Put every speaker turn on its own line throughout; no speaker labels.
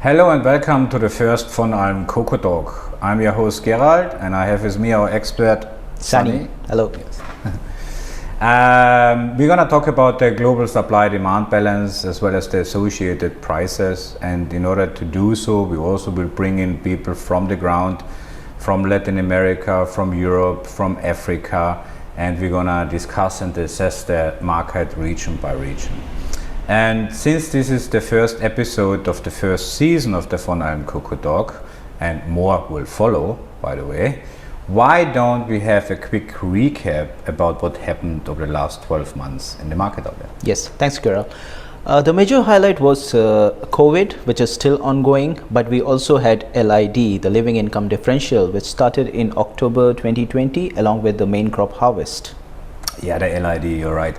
Hello and welcome to the first von Alm Coco Talk. I'm your host Gerald and I have with me our expert
Sunny. Hello.
Yes. We're going to talk about the global supply-demand balance as well as the associated prices, and in order to do so we also will bring in people from the ground, from Latin America, from Europe, from Africa, and we're going to discuss and assess the market region by region. And since this is the first episode of the first season of the Von Alm Coco Talk, and more will follow, by the way, why don't we have a quick recap about what happened over the last 12 months in the market out there?
Yes, thanks, Kira. The major highlight was COVID, which is still ongoing, but we also had LID, the living income differential, which started in October 2020 along with the main crop harvest.
Yeah, the LID, you're right.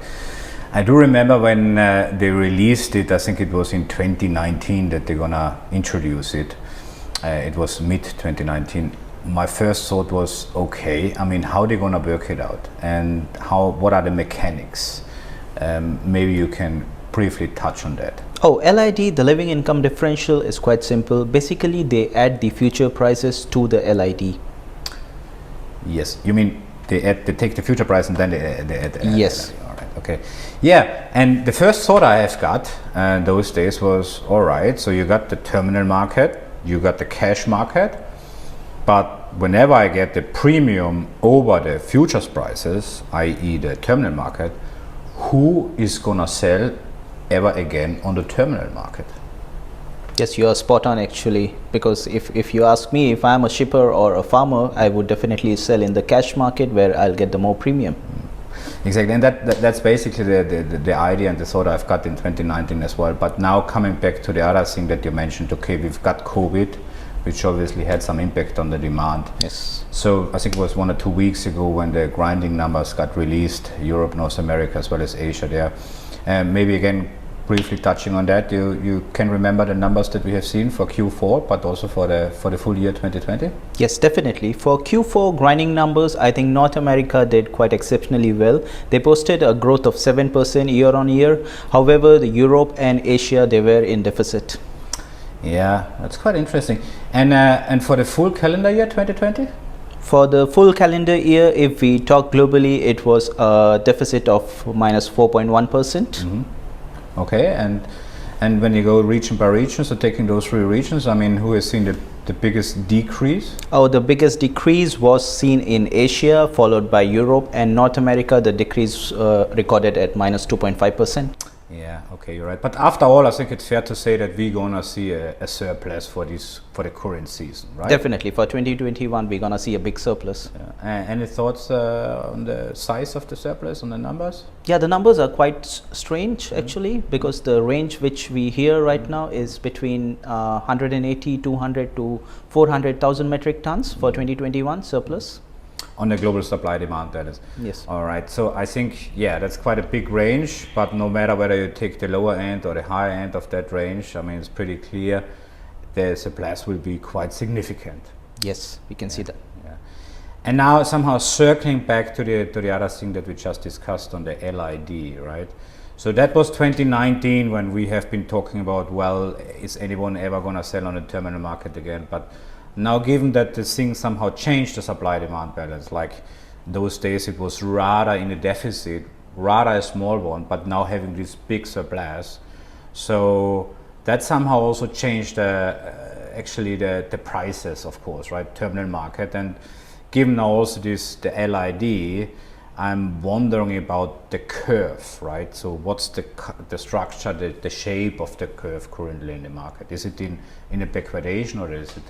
I do remember when they released it, I think it was in 2019 that they're gonna introduce it. It was mid-2019. My first thought was, okay, I mean, how are they gonna work it out? And what are the mechanics? Maybe you can briefly touch on that.
Oh, LID, the living income differential, is quite simple. Basically, they add the future prices to the LID.
Yes, you mean they take the future price and then they add the
yes.
LID. Okay, yeah, and the first thought I have got those days was, all right, so you got the terminal market, you got the cash market, but whenever I get the premium over the futures prices, i.e. the terminal market, who is gonna sell ever again on the terminal market?
Yes, you are spot on actually, because if you ask me, if I'm a shipper or a farmer, I would definitely sell in the cash market where I'll get the more premium.
Exactly, and that's basically the idea and the thought I've got in 2019 as well. But now coming back to the other thing that you mentioned, okay, we've got COVID, which obviously had some impact on the demand.
Yes.
So I think it was 1 or 2 weeks ago when the grinding numbers got released, Europe, North America, as well as Asia there. Maybe again, briefly touching on that, you can remember the numbers that we have seen for Q4, but also for the full year 2020?
Yes, definitely. For Q4 grinding numbers, I think North America did quite exceptionally well. They posted a growth of 7% year on year. However, the Europe and Asia, they were in deficit.
Yeah, that's quite interesting. And for the full calendar year 2020?
For the full calendar year, if we talk globally, it was a deficit of minus 4.1%.
Mm-hmm. Okay, and when you go region by region, so taking those 3 regions, I mean, who has seen the biggest decrease?
Oh, the biggest decrease was seen in Asia, followed by Europe, and North America, the decrease recorded at minus 2.5%.
Yeah, okay, you're right. But after all, I think it's fair to say that we're gonna see a surplus for the current season, right?
Definitely, for 2021, we're gonna see a big surplus.
Yeah. Any thoughts on the size of the surplus, on the numbers?
Yeah, the numbers are quite strange actually, because the range which we hear right now is between 180, 200 to 400,000 metric tons for 2021 surplus.
On the global supply demand, that is.
Yes.
All right. So I think, yeah, that's quite a big range, but no matter whether you take the lower end or the higher end of that range, I mean, it's pretty clear the surplus will be quite significant.
Yes, we can see that.
Yeah. And now somehow circling back to the other thing that we just discussed on the LID, right? So that was 2019 when we have been talking about, well, is anyone ever going to sell on the terminal market again? But now, given that the thing somehow changed the supply-demand balance, like those days it was rather in a deficit, rather a small one, but now having this big surplus, so that somehow also changed actually the prices, of course, right? Terminal market, and given now also the LID, I'm wondering about the curve, right? So what's the structure, the shape of the curve currently in the market? Is it in a backwardation or is it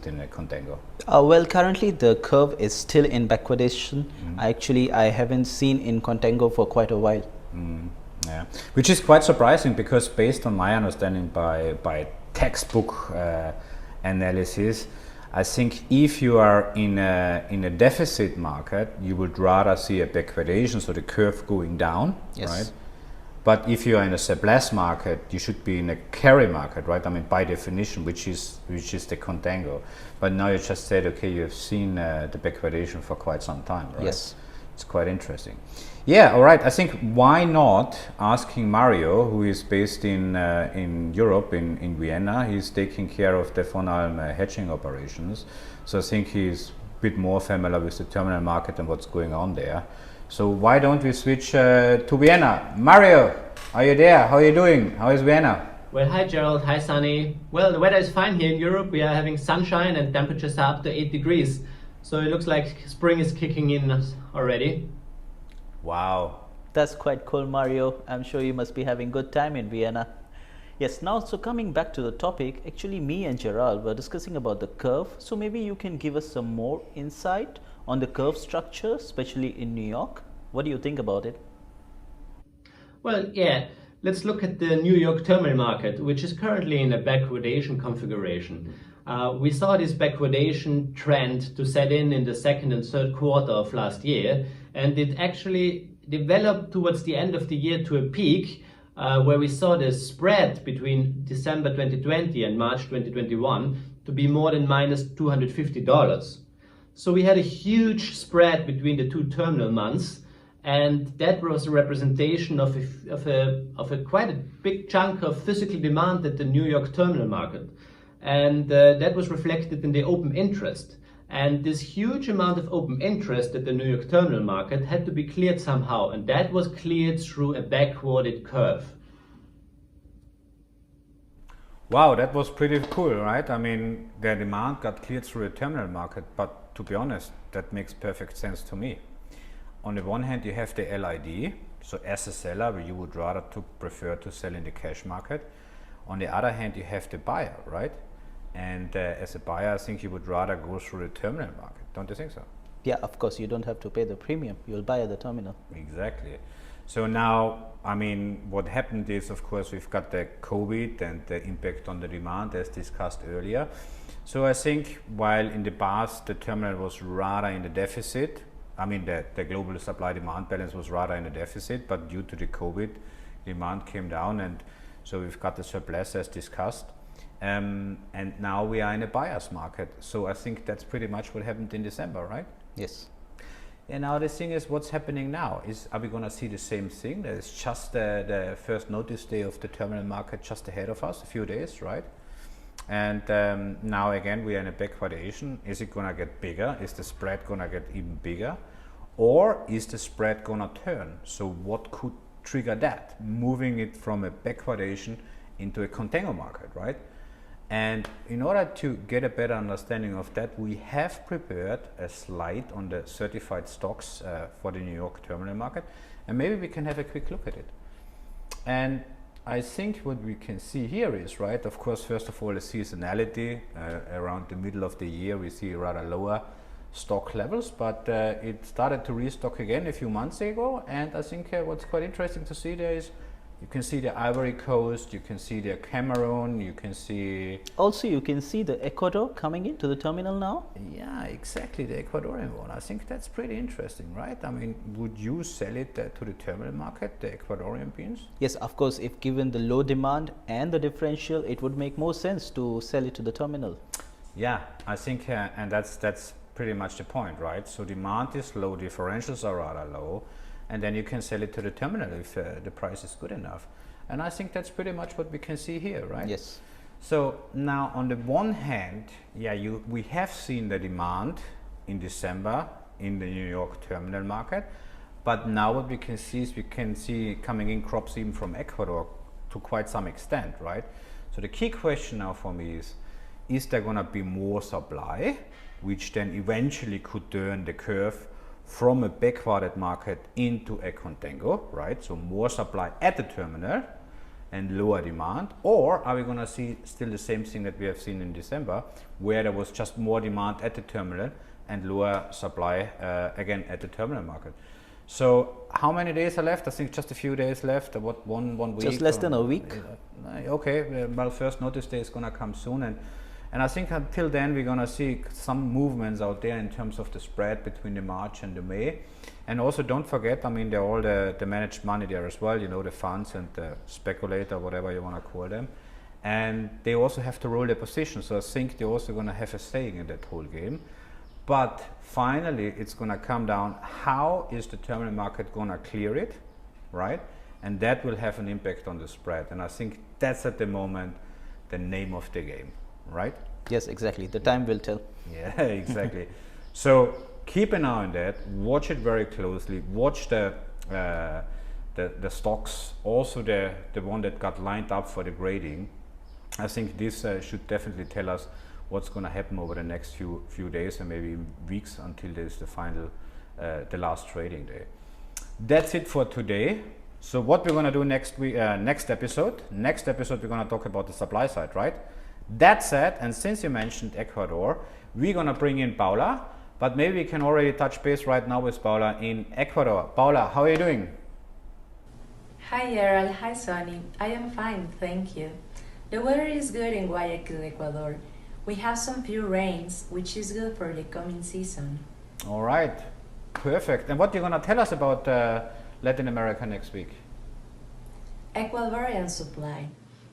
in a contango?
Well, currently the curve is still in backwardation. Actually, I haven't seen in contango for quite a while.
Yeah, which is quite surprising because based on my understanding by textbook analysis, I think if you are in a deficit market, you would rather see a backwardation, so the curve going down,
yes.
Right? But if you are in a surplus market, you should be in a carry market, right? I mean, by definition, which is the contango. But now you just said, okay, you have seen the backwardation for quite some time, right?
Yes.
It's quite interesting. Yeah, all right. I think why not asking Mario, who is based in Europe, in Vienna. He's taking care of the von Alm hedging operations. So I think he's a bit more familiar with the terminal market and what's going on there. So why don't we switch to Vienna? Mario, are you there? How are you doing? How is Vienna?
Well, hi Gerald, hi Sunny. Well, the weather is fine here in Europe. We are having sunshine and temperatures are up to 8 degrees. So it looks like spring is kicking in already.
Wow.
That's quite cool, Mario. I'm sure you must be having good time in Vienna. Yes, now, so coming back to the topic, actually me and Gerald were discussing about the curve. So maybe you can give us some more insight on the curve structure, especially in New York. What do you think about it?
Well, yeah, let's look at the New York terminal market, which is currently in a backwardation configuration. We saw this backwardation trend to set in the second and third quarter of last year, and it actually developed towards the end of the year to a peak where we saw the spread between December 2020 and March 2021 to be more than minus $250. So we had a huge spread between the two terminal months, and that was a representation of a quite a big chunk of physical demand at the New York terminal market. And that was reflected in the open interest. And this huge amount of open interest at the New York terminal market had to be cleared somehow, and that was cleared through a backwarded curve.
Wow, that was pretty cool, right? I mean, the demand got cleared through the terminal market, but to be honest, that makes perfect sense to me. On the one hand, you have the LID, so as a seller, you would rather prefer to sell in the cash market. On the other hand, you have the buyer, right? And as a buyer, I think you would rather go through the terminal market. Don't you think so?
Yeah, of course, you don't have to pay the premium. You'll buy at the terminal.
Exactly. So now, I mean, what happened is, of course, we've got the COVID and the impact on the demand as discussed earlier. So I think while in the past the terminal was rather in the deficit, I mean, the global supply-demand balance was rather in a deficit, but due to the COVID, demand came down, and so we've got the surplus as discussed. And now we are in a buyer's market. So I think that's pretty much what happened in December, right?
Yes.
And now the thing is, what's happening now? Are we going to see the same thing? There's just the first notice day of the terminal market just ahead of us, a few days, right? And now again, we are in a backwardation. Is it going to get bigger? Is the spread going to get even bigger? Or is the spread going to turn? So what could trigger that? Moving it from a backwardation into a contango market, right? And in order to get a better understanding of that, we have prepared a slide on the certified stocks for the New York terminal market, and maybe we can have a quick look at it. And I think what we can see here is, right, of course, first of all, the seasonality. Around the middle of the year, we see rather lower stock levels, but it started to restock again a few months ago. And I think what's quite interesting to see there is you can see the Ivory Coast, you can see the Cameroon, you can see...
Also, you can see the Ecuador coming into the terminal now.
Yeah, exactly, the Ecuadorian one. I think that's pretty interesting, right? I mean, would you sell it to the terminal market, the Ecuadorian beans?
Yes, of course, if given the low demand and the differential, it would make more sense to sell it to the terminal.
Yeah, I think, and that's pretty much the point, right? So demand is low, differentials are rather low, and then you can sell it to the terminal if the price is good enough. And I think that's pretty much what we can see here, right?
Yes.
So now on the one hand, yeah, we have seen the demand in December in the New York terminal market, but now what we can see is we can see coming in crops even from Ecuador to quite some extent, right? So the key question now for me is there gonna be more supply, which then eventually could turn the curve from a backwarded market into a contango, right? So more supply at the terminal and lower demand, or are we going to see still the same thing that we have seen in December, where there was just more demand at the terminal and lower supply again at the terminal market? So how many days are left? I think just a few days left. What, one week?
Just less than a week.
Okay, well, first notice day is going to come soon, and I think until then we're going to see some movements out there in terms of the spread between the March and the May. And also don't forget, I mean, they're all the managed money there as well, you know, the funds and the speculator, whatever you want to call them. And they also have to roll their position. So I think they're also going to have a say in that whole game. but finally it's going to come down, how is the terminal market going to clear it, right? And that will have an impact on the spread. And I think that's at the moment the name of the game, right?
Yes, exactly. The time will tell.
Yeah, exactly. So keep an eye on that. Watch it very closely. Watch the stocks, also the one that got lined up for the grading. I think this should definitely tell us what's going to happen over the next few days and maybe weeks until there's the final, the last trading day. That's it for today. So what we're going to do next week, next episode we're going to talk about the supply side, right? That said, and since you mentioned Ecuador, we're going to bring in Paula, but maybe we can already touch base right now with Paula in Ecuador. Paula, how are you doing?
Hi Gerald, hi Sonny. I am fine, thank you. The weather is good in Guayaquil, Ecuador. We have some few rains, which is good for the coming season.
All right, perfect. And what are you going to tell us about Latin America next week?
Ecuadorian supply.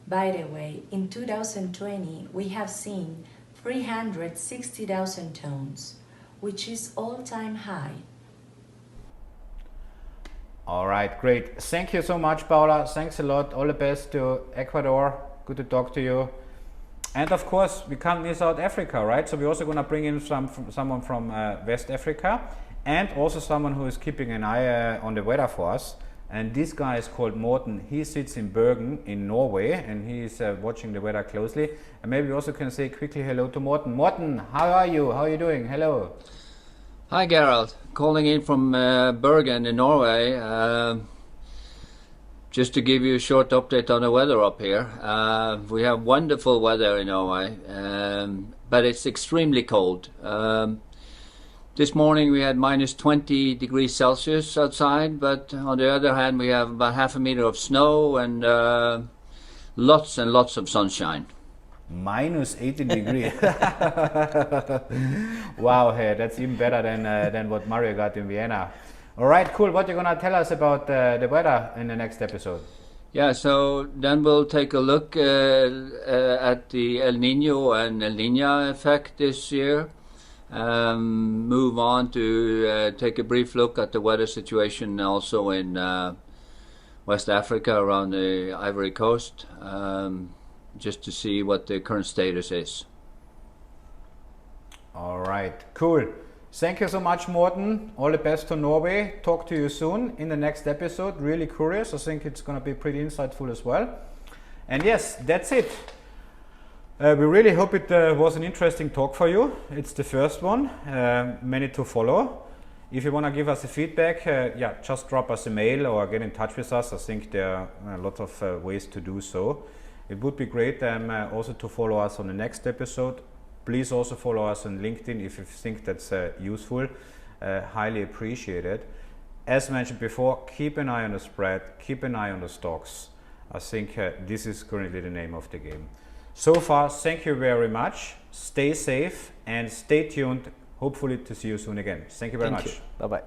By the way, in 2020, we have seen 360,000 tons, which is all-time high.
All right, great. Thank you so much, Paula. Thanks a lot. All the best to Ecuador. Good to talk to you. And of course, we can't miss out Africa, right? So we're also going to bring in someone from West Africa, and also someone who is keeping an eye on the weather for us. And this guy is called Morten. He sits in Bergen in Norway, and he is watching the weather closely. And maybe we also can say quickly hello to Morten. Morten, how are you? How are you doing? Hello.
Hi Gerald, calling in from Bergen in Norway. Just to give you a short update on the weather up here. We have wonderful weather in Norway, but it's extremely cold. This morning we had minus 20 degrees Celsius outside, but on the other hand we have about half a meter of snow and lots and lots of sunshine.
Minus 18 degrees. Wow, hey, that's even better than what Mario got in Vienna. All right, cool. What are you going to tell us about the weather in the next episode?
Yeah, so then we'll take a look at the El Nino and El Niña effect this year. Move on to take a brief look at the weather situation also in West Africa around the Ivory Coast, just to see what the current status is.
All right, cool. Thank you so much, Morten. All the best to Norway. Talk to you soon in the next episode. Really curious. I think it's going to be pretty insightful as well. And yes, that's it. We really hope it was an interesting talk for you. It's the first one, many to follow. If you want to give us a feedback, yeah, just drop us a mail or get in touch with us. I think there are a lot of ways to do so. It would be great also to follow us on the next episode. Please also follow us on LinkedIn if you think that's useful. Highly appreciated. As mentioned before, keep an eye on the spread, keep an eye on the stocks. I think this is currently the name of the game. So far, thank you very much. Stay safe and stay tuned. Hopefully to see you soon again. Thank you very much.
Bye-bye.